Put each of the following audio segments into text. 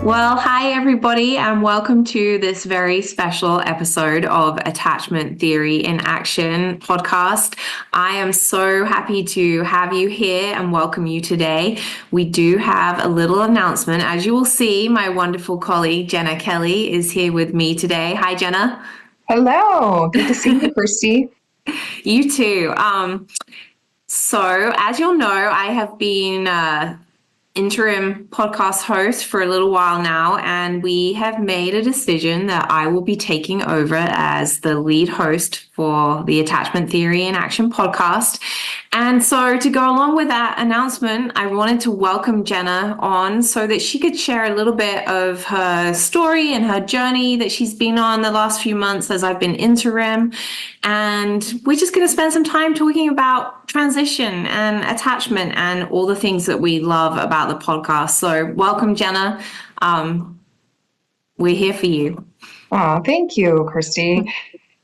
Well, hi everybody, and welcome to this very special episode of Attachment Theory in Action podcast. I am so happy to have you here and welcome you today. We do have a little announcement. As you will see, my wonderful colleague Jenna Kelly is here with me today. Hi, Jenna. Hello, good to see you, Kirsty. You too. So as you'll know, I have been interim podcast host for a little while now, and we have made a decision that I will be taking over as the lead host for the Attachment Theory in Action podcast. And so to go along with that announcement, I wanted to welcome Jenna on so that she could share a little bit of her story and her journey that she's been on the last few months as I've been interim. And we're just going to spend some time talking about transition and attachment and all the things that we love about the podcast. So welcome, Jenna. We're here for you. Oh, thank you, Kirsty.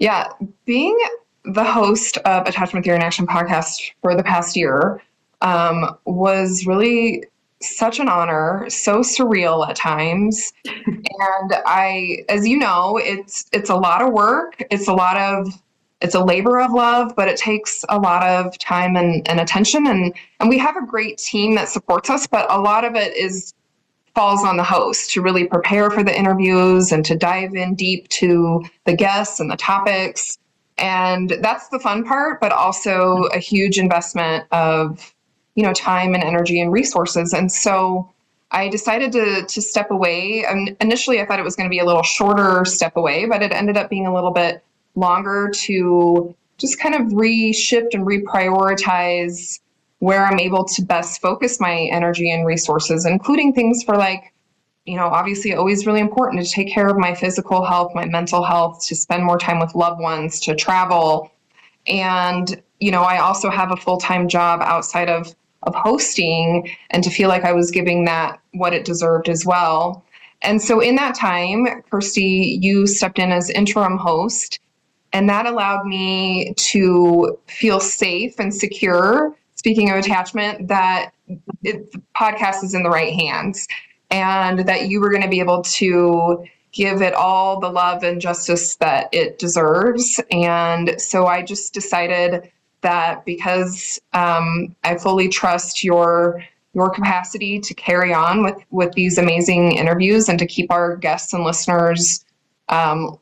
Yeah, being the host of Attachment Theory in Action podcast for the past year was really such an honor, so surreal at times. And as you know, it's a lot of work. It's a labor of love, but it takes a lot of time and attention. And we have a great team that supports us, but a lot of it falls on the host to really prepare for the interviews and to dive in deep to the guests and the topics. And that's the fun part, but also a huge investment of, time and energy and resources. And so I decided to step away. And initially I thought it was going to be a little shorter step away, but it ended up being a little bit longer to just kind of reshift and reprioritize where I'm able to best focus my energy and resources, including things for obviously always really important to take care of my physical health, my mental health, to spend more time with loved ones, to travel. And, I also have a full-time job outside of hosting, and to feel like I was giving that what it deserved as well. And so in that time, Kirsty, you stepped in as interim host, and that allowed me to feel safe and secure, speaking of attachment, that the podcast is in the right hands and that you were going to be able to give it all the love and justice that it deserves. And so I just decided that because I fully trust your capacity to carry on with these amazing interviews and to keep our guests and listeners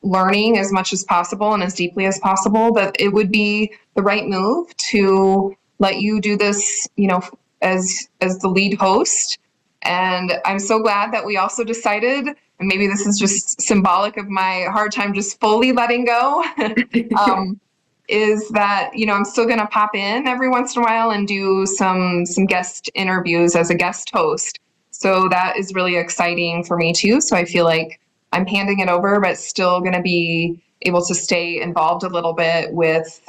learning as much as possible and as deeply as possible, that it would be the right move to let you do this, as the lead host. And I'm so glad that we also decided, and maybe this is just symbolic of my hard time just fully letting go, is that, I'm still going to pop in every once in a while and do some guest interviews as a guest host. So that is really exciting for me too. So I feel like I'm handing it over, but still going to be able to stay involved a little bit with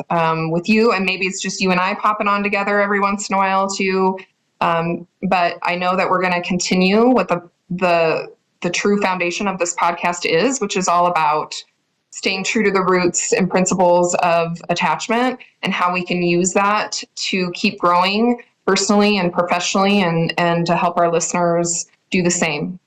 you. And maybe it's just you and I popping on together every once in a while too. But I know that we're going to continue what the true foundation of this podcast is, which is all about staying true to the roots and principles of attachment and how we can use that to keep growing personally and professionally and to help our listeners do the same.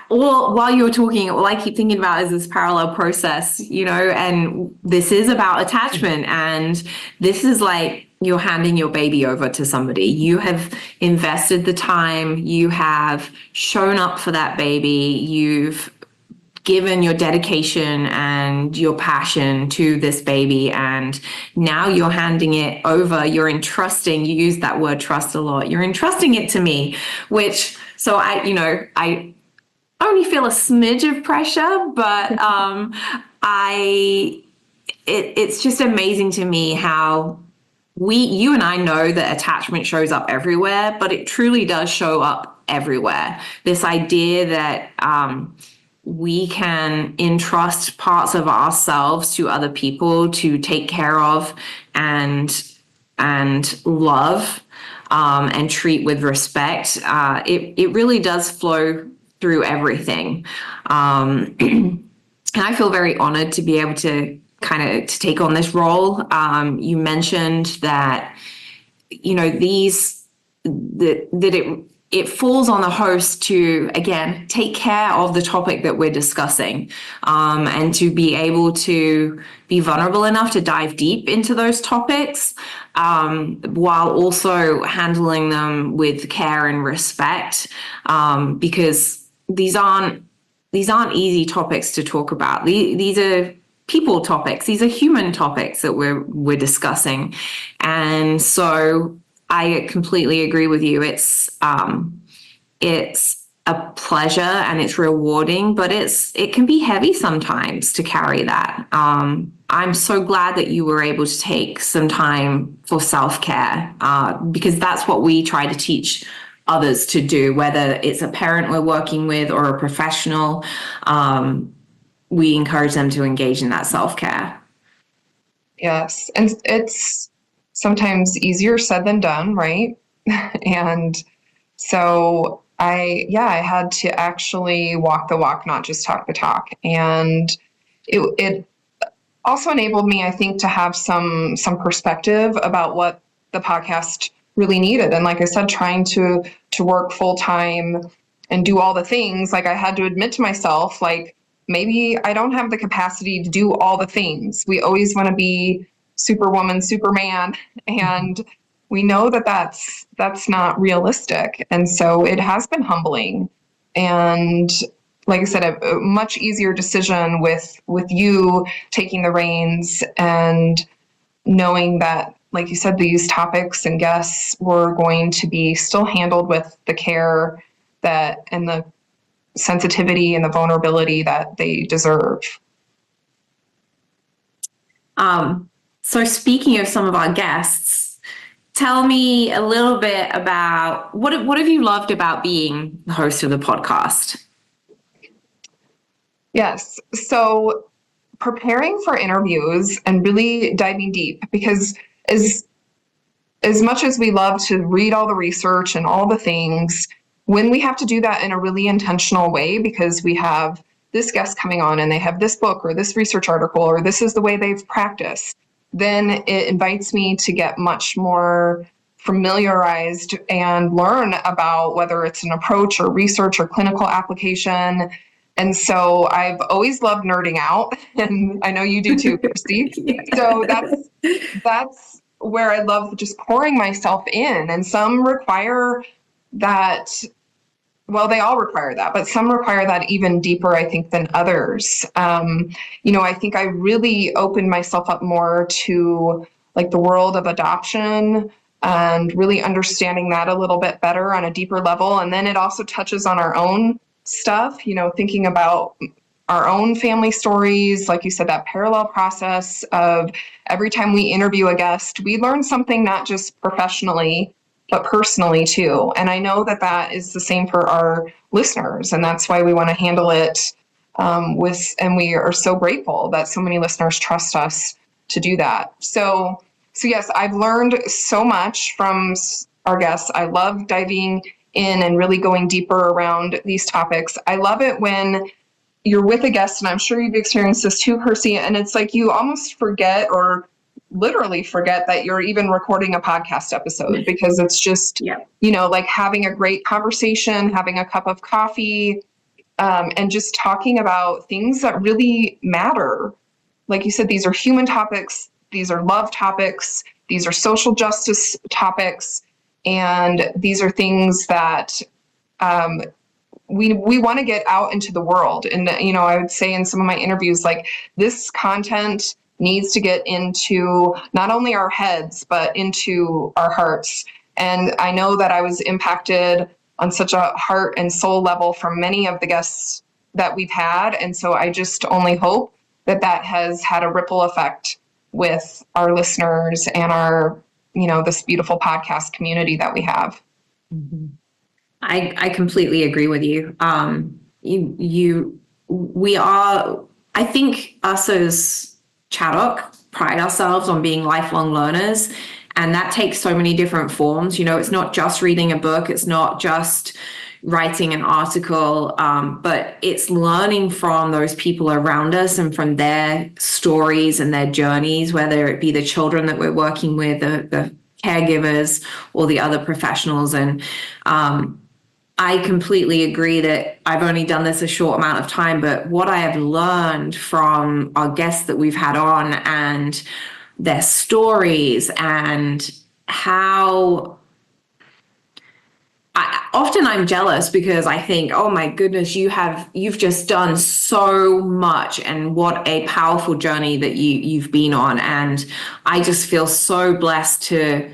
While you were talking, all I keep thinking about is this parallel process, and this is about attachment, and this is like you're handing your baby over to somebody. You have invested the time, you have shown up for that baby, you've given your dedication and your passion to this baby, and now you're handing it over. You're entrusting, you use that word trust a lot, you're entrusting it to me, so I only feel a smidge of pressure, but it's just amazing to me how you and I know that attachment shows up everywhere, but it truly does show up everywhere. This idea that we can entrust parts of ourselves to other people to take care of and love and treat with respect. It really does flow through everything. And I feel very honored to be able to to take on this role. You mentioned that, these it falls on the host to, again, take care of the topic that we're discussing, and to be able to be vulnerable enough to dive deep into those topics, while also handling them with care and respect, because these aren't easy topics to talk about. These are people topics. These are human topics that we're discussing, and so I completely agree with you. It's a pleasure and it's rewarding, but it can be heavy sometimes to carry that. I'm so glad that you were able to take some time for self-care, because that's what we try to teach others to do, whether it's a parent we're working with or a professional. We encourage them to engage in that self-care. Yes. And it's sometimes easier said than done, right? And so I had to actually walk the walk, not just talk the talk. And it also enabled me, I think, to have some perspective about what the podcast really needed. And like I said, trying to work full time and do all the things, like I had to admit to myself, like, maybe I don't have the capacity to do all the things. We always want to be Superwoman, Superman, and we know that that's not realistic. And so it has been humbling. And like I said, a much easier decision with you taking the reins and knowing that, like you said, these topics and guests were going to be still handled with the care that and the sensitivity and the vulnerability that they deserve. So speaking of some of our guests, tell me a little bit about what have you loved about being the host of the podcast? Yes. So preparing for interviews and really diving deep, because as much as we love to read all the research and all the things, when we have to do that in a really intentional way, because we have this guest coming on and they have this book or this research article, or this is the way they've practiced, then it invites me to get much more familiarized and learn about whether it's an approach or research or clinical application. And so I've always loved nerding out, and I know you do too, Kirsty. Yeah. So that's where I love just pouring myself in. And some require that, well, they all require that, but some require that even deeper, I think, than others. I think I really opened myself up more to like the world of adoption and really understanding that a little bit better on a deeper level. And then it also touches on our own stuff, thinking about our own family stories. Like you said, that parallel process of every time we interview a guest, we learn something, not just professionally, but personally too. And I know that is the same for our listeners. And that's why we want to handle it and we are so grateful that so many listeners trust us to do that. So yes, I've learned so much from our guests. I love diving in and really going deeper around these topics. I love it when you're with a guest, and I'm sure you've experienced this too, Kirsty, and it's like you almost forget or literally forget that you're even recording a podcast episode, because it's just, like having a great conversation, having a cup of coffee, and just talking about things that really matter. Like you said, these are human topics. These are love topics. These are social justice topics. And these are things that we want to get out into the world. And, I would say in some of my interviews, like, this content needs to get into not only our heads, but into our hearts. And I know that I was impacted on such a heart and soul level from many of the guests that we've had. And so I just only hope that has had a ripple effect with our listeners and our, this beautiful podcast community that we have. Mm-hmm. I completely agree with you. We are, I think us as Chaddock pride ourselves on being lifelong learners, and that takes so many different forms. It's not just reading a book, it's not just writing an article, but it's learning from those people around us and from their stories and their journeys, whether it be the children that we're working with, the caregivers or the other professionals. And I completely agree that I've only done this a short amount of time, but what I have learned from our guests that we've had on and their stories and how often I'm jealous because I think, oh my goodness, you've just done so much, and what a powerful journey that you've been on. And I just feel so blessed to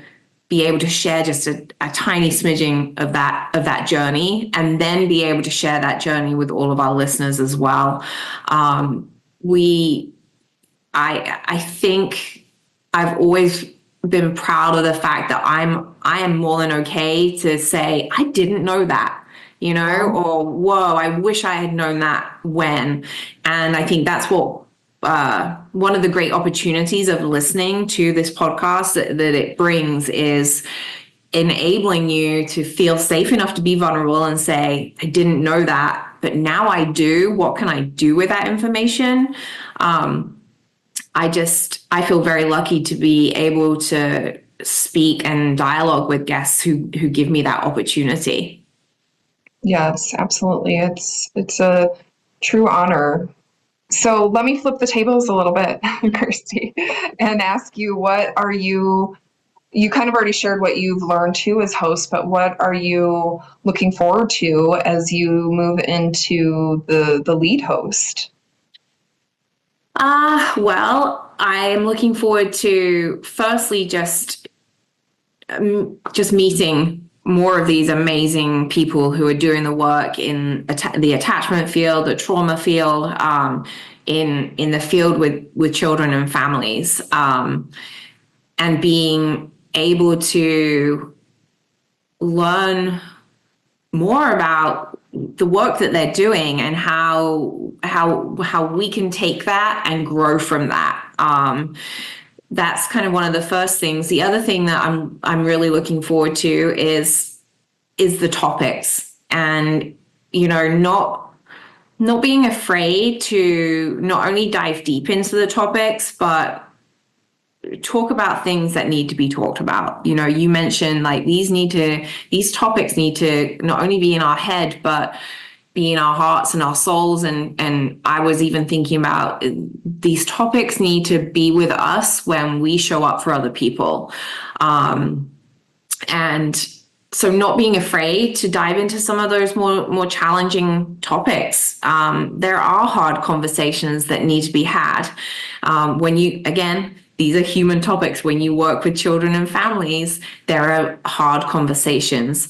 be able to share just a tiny smidgen of that journey, and then be able to share that journey with all of our listeners as well. I think I've always been proud of the fact that I am more than okay to say I didn't know that, or whoa, I wish I had known that when. And I think that's what one of the great opportunities of listening to this podcast that it brings is enabling you to feel safe enough to be vulnerable and say, I didn't know that, but now I do. What can I do with that information? I feel very lucky to be able to speak and dialogue with guests who give me that opportunity. Yes, absolutely. It's a true honor. So let me flip the tables a little bit, Kirsty, and ask you, you kind of already shared what you've learned too as host, but what are you looking forward to as you move into the lead host? Well, I'm looking forward to firstly just meeting more of these amazing people who are doing the work in the attachment field, the trauma field, in the field with children and families, and being able to learn more about the work that they're doing and how we can take that and grow from that. That's kind of one of the first things. The other thing that I'm really looking forward to is the topics, and not being afraid to not only dive deep into the topics, but talk about things that need to be talked about. You mentioned like these topics need to not only be in our head, but be in our hearts and our souls. And I was even thinking about these topics need to be with us when we show up for other people. And so not being afraid to dive into some of those more challenging topics. There are hard conversations that need to be had. These are human topics. When you work with children and families, there are hard conversations.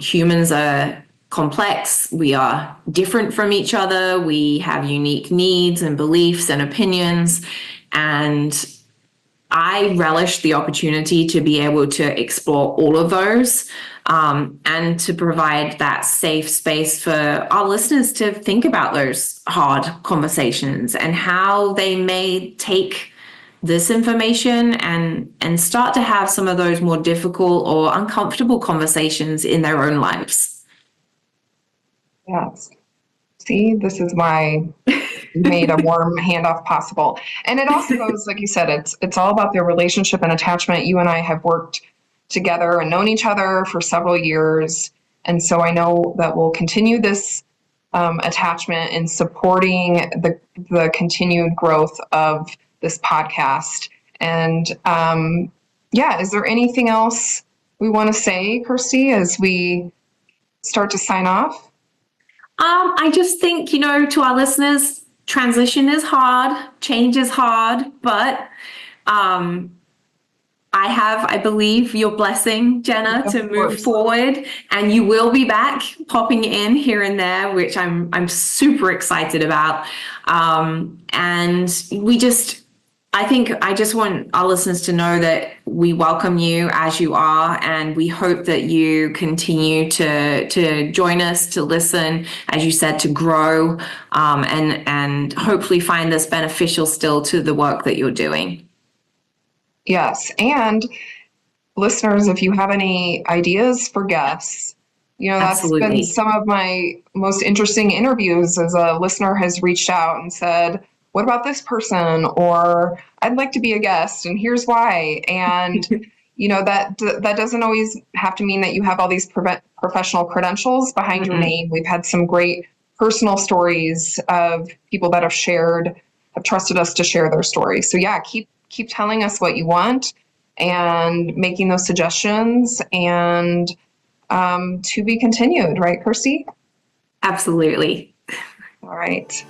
Humans are complex. We are different from each other. We have unique needs and beliefs and opinions. And I relish the opportunity to be able to explore all of those, and to provide that safe space for our listeners to think about those hard conversations and how they may take this information and start to have some of those more difficult or uncomfortable conversations in their own lives. Yes. See, this is why you made a warm handoff possible. And it also goes, like you said, it's all about their relationship and attachment. You and I have worked together and known each other for several years. And so I know that we'll continue this attachment in supporting the continued growth of this podcast. And is there anything else we want to say, Kirsty, as we start to sign off? I just think, to our listeners, transition is hard, change is hard, but I believe your blessing, Jenna, to move forward, and you will be back popping in here and there, which I'm super excited about. And I just want our listeners to know that we welcome you as you are, and we hope that you continue to join us, to listen, as you said, to grow, and hopefully find this beneficial still to the work that you're doing. Yes. And listeners, if you have any ideas for guests, that's Absolutely. been some of my most interesting interviews, as a listener has reached out and said, what about this person? Or I'd like to be a guest and here's why. And, that doesn't always have to mean that you have all these professional credentials behind your name. We've had some great personal stories of people that have trusted us to share their stories. So yeah, keep telling us what you want and making those suggestions, and to be continued, right, Kirsty? Absolutely. All right.